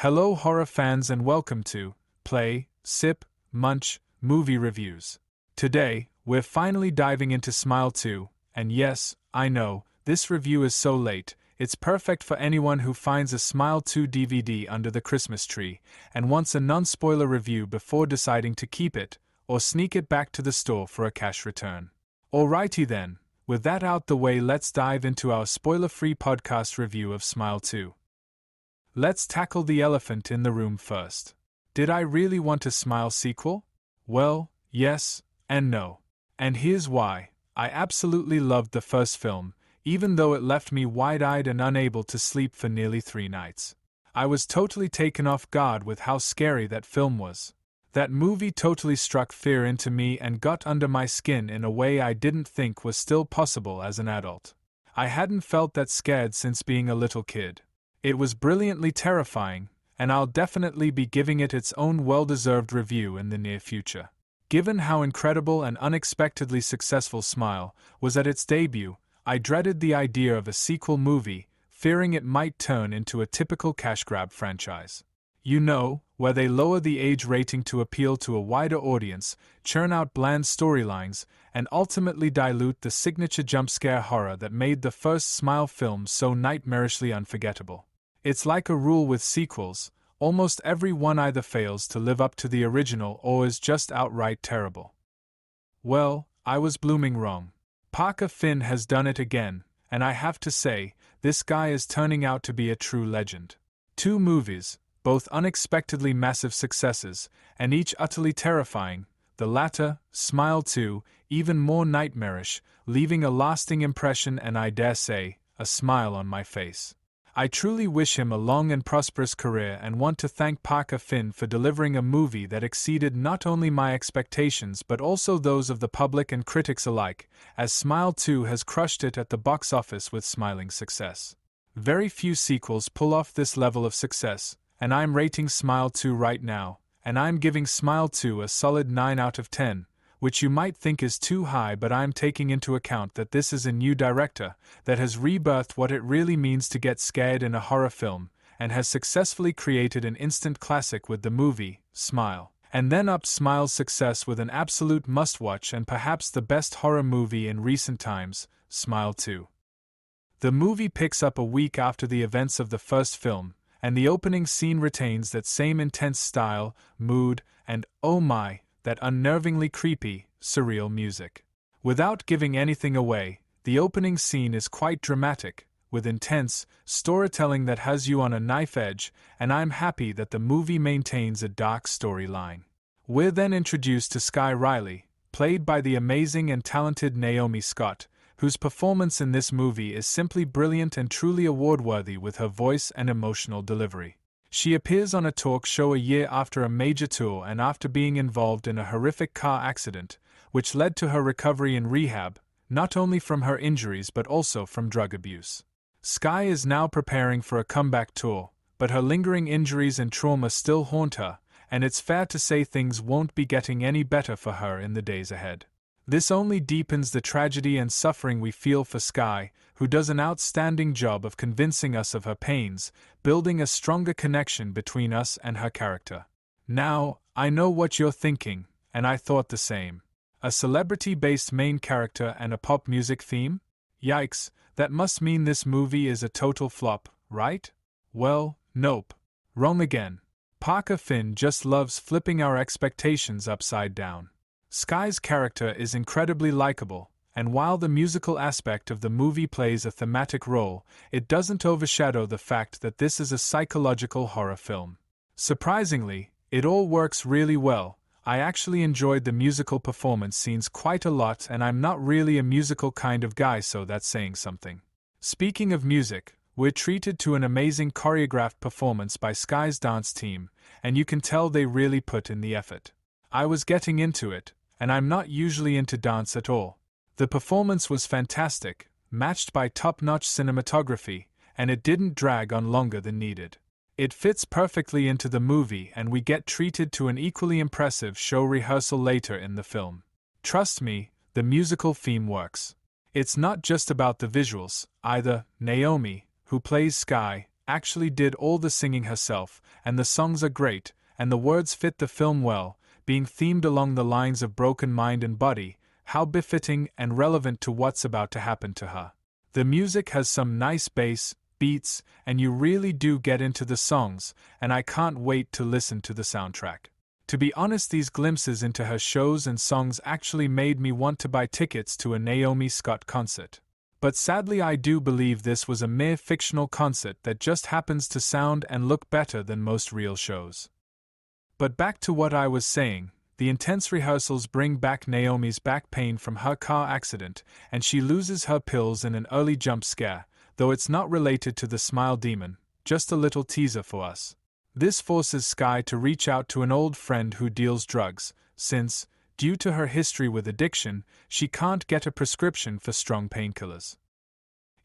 Hello horror fans and welcome to Play, Sip, Munch Movie Reviews. Today, we're finally diving into Smile 2, and yes, I know, this review is so late, it's perfect for anyone who finds a Smile 2 DVD under the Christmas tree and wants a non-spoiler review before deciding to keep it, or sneak it back to the store for a cash return. Alrighty then, with that out the way, let's dive into our spoiler-free podcast review of Smile 2. Let's tackle the elephant in the room first. Did I really want a Smile sequel? Well, yes, and no. And here's why. I absolutely loved the first film, even though it left me wide-eyed and unable to sleep for nearly 3 nights. I was totally taken off guard with how scary that film was. That movie totally struck fear into me and got under my skin in a way I didn't think was still possible as an adult. I hadn't felt that scared since being a little kid. It was brilliantly terrifying, and I'll definitely be giving it its own well-deserved review in the near future. Given how incredible and unexpectedly successful Smile was at its debut, I dreaded the idea of a sequel movie, fearing it might turn into a typical cash grab franchise. You know, where they lower the age rating to appeal to a wider audience, churn out bland storylines, and ultimately dilute the signature jump-scare horror that made the first Smile film so nightmarishly unforgettable. It's like a rule with sequels, almost every one either fails to live up to the original or is just outright terrible. Well, I was blooming wrong. Parker Finn has done it again, and I have to say, this guy is turning out to be a true legend. 2 movies, both unexpectedly massive successes, and each utterly terrifying, the latter, Smile 2, even more nightmarish, leaving a lasting impression and I dare say, a smile on my face. I truly wish him a long and prosperous career and want to thank Parker Finn for delivering a movie that exceeded not only my expectations but also those of the public and critics alike, as Smile 2 has crushed it at the box office with smiling success. Very few sequels pull off this level of success, and I'm rating Smile 2 right now, and I'm giving Smile 2 a solid 9 out of 10. Which you might think is too high, but I'm taking into account that this is a new director that has rebirthed what it really means to get scared in a horror film, and has successfully created an instant classic with the movie, Smile, and then upped Smile's success with an absolute must-watch and perhaps the best horror movie in recent times, Smile 2. The movie picks up a week after the events of the first film, and the opening scene retains that same intense style, mood, and, oh my, that unnervingly creepy, surreal music. Without giving anything away, the opening scene is quite dramatic, with intense storytelling that has you on a knife edge, and I'm happy that the movie maintains a dark storyline. We're then introduced to Sky Riley, played by the amazing and talented Naomi Scott, whose performance in this movie is simply brilliant and truly award-worthy with her voice and emotional delivery. She appears on a talk show a year after a major tour and after being involved in a horrific car accident, which led to her recovery and rehab, not only from her injuries but also from drug abuse. Sky is now preparing for a comeback tour, but her lingering injuries and trauma still haunt her, and it's fair to say things won't be getting any better for her in the days ahead. This only deepens the tragedy and suffering we feel for Sky, who does an outstanding job of convincing us of her pains, building a stronger connection between us and her character. Now, I know what you're thinking, and I thought the same. A celebrity-based main character and a pop music theme? Yikes, that must mean this movie is a total flop, right? Well, nope. Wrong again. Parker Finn just loves flipping our expectations upside down. Sky's character is incredibly likable, and while the musical aspect of the movie plays a thematic role, it doesn't overshadow the fact that this is a psychological horror film. Surprisingly, it all works really well. I actually enjoyed the musical performance scenes quite a lot, and I'm not really a musical kind of guy, so that's saying something. Speaking of music, we're treated to an amazing choreographed performance by Sky's dance team, and you can tell they really put in the effort. I was getting into it, and I'm not usually into dance at all. The performance was fantastic, matched by top-notch cinematography, and it didn't drag on longer than needed. It fits perfectly into the movie, and we get treated to an equally impressive show rehearsal later in the film. Trust me, the musical theme works. It's not just about the visuals, either. Naomi, who plays Sky, actually did all the singing herself, and the songs are great, and the words fit the film well, being themed along the lines of broken mind and body, how befitting and relevant to what's about to happen to her. The music has some nice bass, beats, and you really do get into the songs, and I can't wait to listen to the soundtrack. To be honest, these glimpses into her shows and songs actually made me want to buy tickets to a Naomi Scott concert. But sadly, I do believe this was a mere fictional concert that just happens to sound and look better than most real shows. But back to what I was saying, the intense rehearsals bring back Naomi's back pain from her car accident, and she loses her pills in an early jump scare, though it's not related to the smile demon, just a little teaser for us. This forces Skye to reach out to an old friend who deals drugs, since, due to her history with addiction, she can't get a prescription for strong painkillers.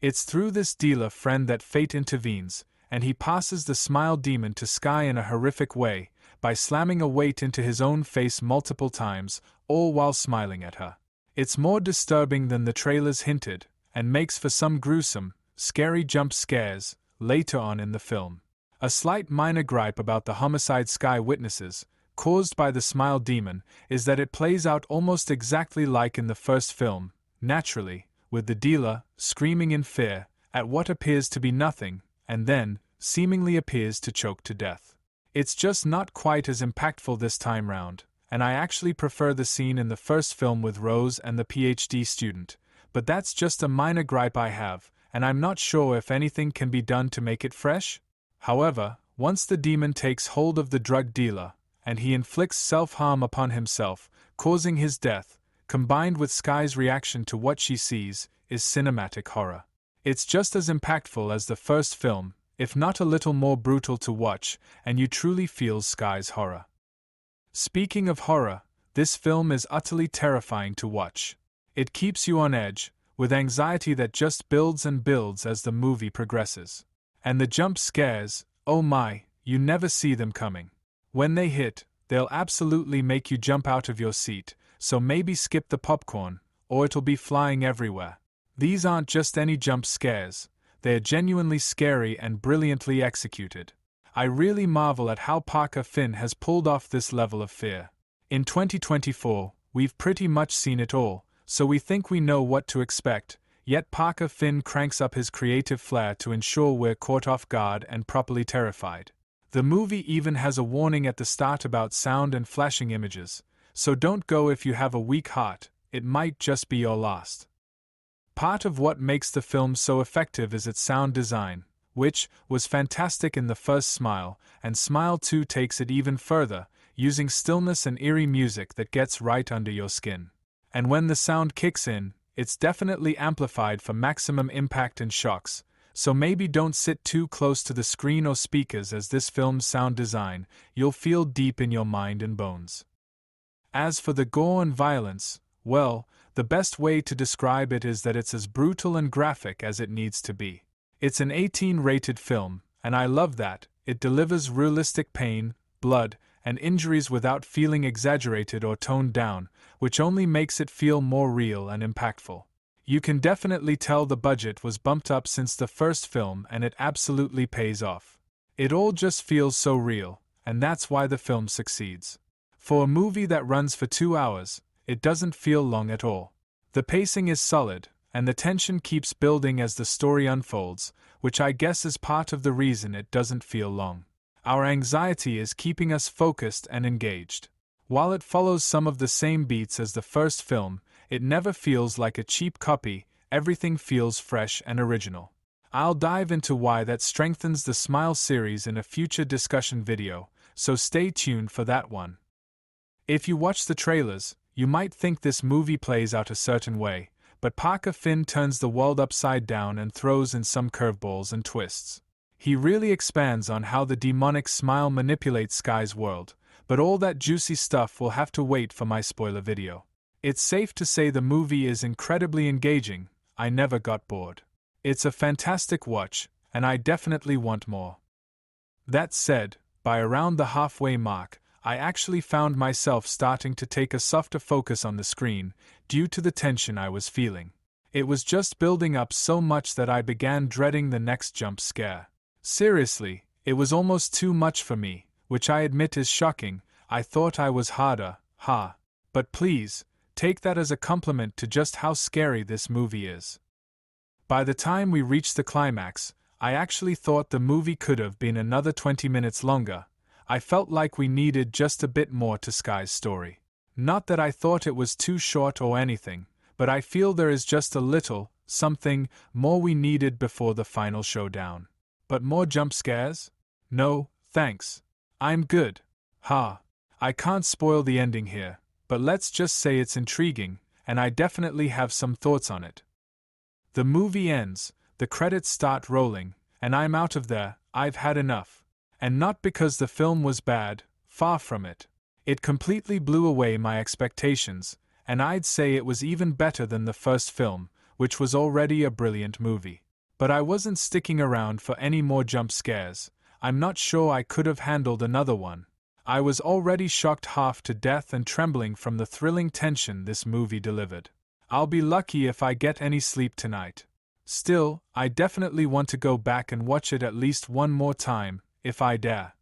It's through this dealer friend that fate intervenes, and he passes the smile demon to Skye in a horrific way, by slamming a weight into his own face multiple times, all while smiling at her. It's more disturbing than the trailers hinted, and makes for some gruesome, scary jump scares later on in the film. A slight minor gripe about the homicide Skye witnesses, caused by the smile demon, is that it plays out almost exactly like in the first film, naturally, with the dealer screaming in fear at what appears to be nothing, and then seemingly appears to choke to death. It's just not quite as impactful this time round, and I actually prefer the scene in the first film with Rose and the PhD student, but that's just a minor gripe I have, and I'm not sure if anything can be done to make it fresh. However, once the demon takes hold of the drug dealer, and he inflicts self-harm upon himself, causing his death, combined with Skye's reaction to what she sees, is cinematic horror. It's just as impactful as the first film, if not a little more brutal to watch, and you truly feel Skye's horror. Speaking of horror, this film is utterly terrifying to watch. It keeps you on edge, with anxiety that just builds and builds as the movie progresses. And the jump scares, oh my, you never see them coming. When they hit, they'll absolutely make you jump out of your seat, so maybe skip the popcorn, or it'll be flying everywhere. These aren't just any jump scares, they're genuinely scary and brilliantly executed. I really marvel at how Parker Finn has pulled off this level of fear. In 2024, we've pretty much seen it all, so we think we know what to expect, yet Parker Finn cranks up his creative flair to ensure we're caught off guard and properly terrified. The movie even has a warning at the start about sound and flashing images, so don't go if you have a weak heart, it might just be your last. Part of what makes the film so effective is its sound design, which was fantastic in the first Smile, and Smile 2 takes it even further, using stillness and eerie music that gets right under your skin. And when the sound kicks in, it's definitely amplified for maximum impact and shocks, so maybe don't sit too close to the screen or speakers as this film's sound design, you'll feel deep in your mind and bones. As for the gore and violence, well, the best way to describe it is that it's as brutal and graphic as it needs to be. It's an 18-rated film, and I love that. It delivers realistic pain, blood, and injuries without feeling exaggerated or toned down, which only makes it feel more real and impactful. You can definitely tell the budget was bumped up since the first film, and it absolutely pays off. It all just feels so real, and that's why the film succeeds. For a movie that runs for 2 hours, it doesn't feel long at all. The pacing is solid, and the tension keeps building as the story unfolds, which I guess is part of the reason it doesn't feel long. Our anxiety is keeping us focused and engaged. While it follows some of the same beats as the first film, it never feels like a cheap copy, everything feels fresh and original. I'll dive into why that strengthens the Smile series in a future discussion video, so stay tuned for that one. If you watch the trailers, you might think this movie plays out a certain way, but Parker Finn turns the world upside down and throws in some curveballs and twists. He really expands on how the demonic Smile manipulates Skye's world, but all that juicy stuff will have to wait for my spoiler video. It's safe to say the movie is incredibly engaging. I never got bored. It's a fantastic watch, and I definitely want more. That said, by around the halfway mark, I actually found myself starting to take a softer focus on the screen, due to the tension I was feeling. It was just building up so much that I began dreading the next jump scare. Seriously, it was almost too much for me, which I admit is shocking. I thought I was harder, ha. But please, take that as a compliment to just how scary this movie is. By the time we reached the climax, I actually thought the movie could have been another 20 minutes longer. I felt like we needed just a bit more to Sky's story. Not that I thought it was too short or anything, but I feel there is just a little, something, more we needed before the final showdown. But more jump scares? No, thanks. I'm good. Ha. I can't spoil the ending here, but let's just say it's intriguing, and I definitely have some thoughts on it. The movie ends, the credits start rolling, and I'm out of there. I've had enough. And not because the film was bad, far from it. It completely blew away my expectations, and I'd say it was even better than the first film, which was already a brilliant movie. But I wasn't sticking around for any more jump scares. I'm not sure I could have handled another one. I was already shocked half to death and trembling from the thrilling tension this movie delivered. I'll be lucky if I get any sleep tonight. Still, I definitely want to go back and watch it at least one more time, if I dare.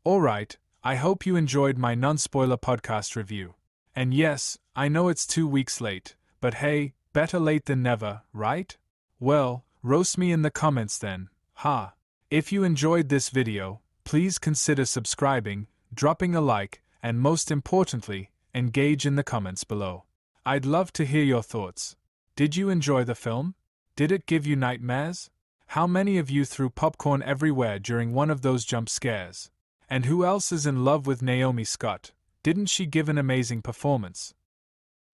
Alright, I hope you enjoyed my non-spoiler podcast review. And yes, I know it's 2 weeks late, but hey, better late than never, right? Well, roast me in the comments then, ha. If you enjoyed this video, please consider subscribing, dropping a like, and most importantly, engage in the comments below. I'd love to hear your thoughts. Did you enjoy the film? Did it give you nightmares? How many of you threw popcorn everywhere during one of those jump scares? And who else is in love with Naomi Scott? Didn't she give an amazing performance?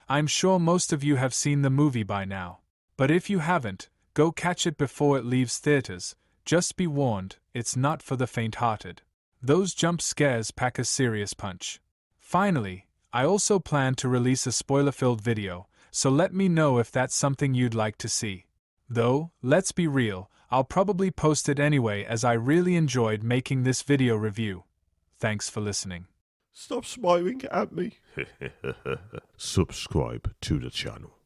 I'm sure most of you have seen the movie by now. But if you haven't, go catch it before it leaves theaters. Just be warned, it's not for the faint-hearted. Those jump scares pack a serious punch. Finally, I also plan to release a spoiler-filled video, so let me know if that's something you'd like to see. Though, let's be real, I'll probably post it anyway as I really enjoyed making this video review. Thanks for listening. Stop smiling at me. Subscribe to the channel.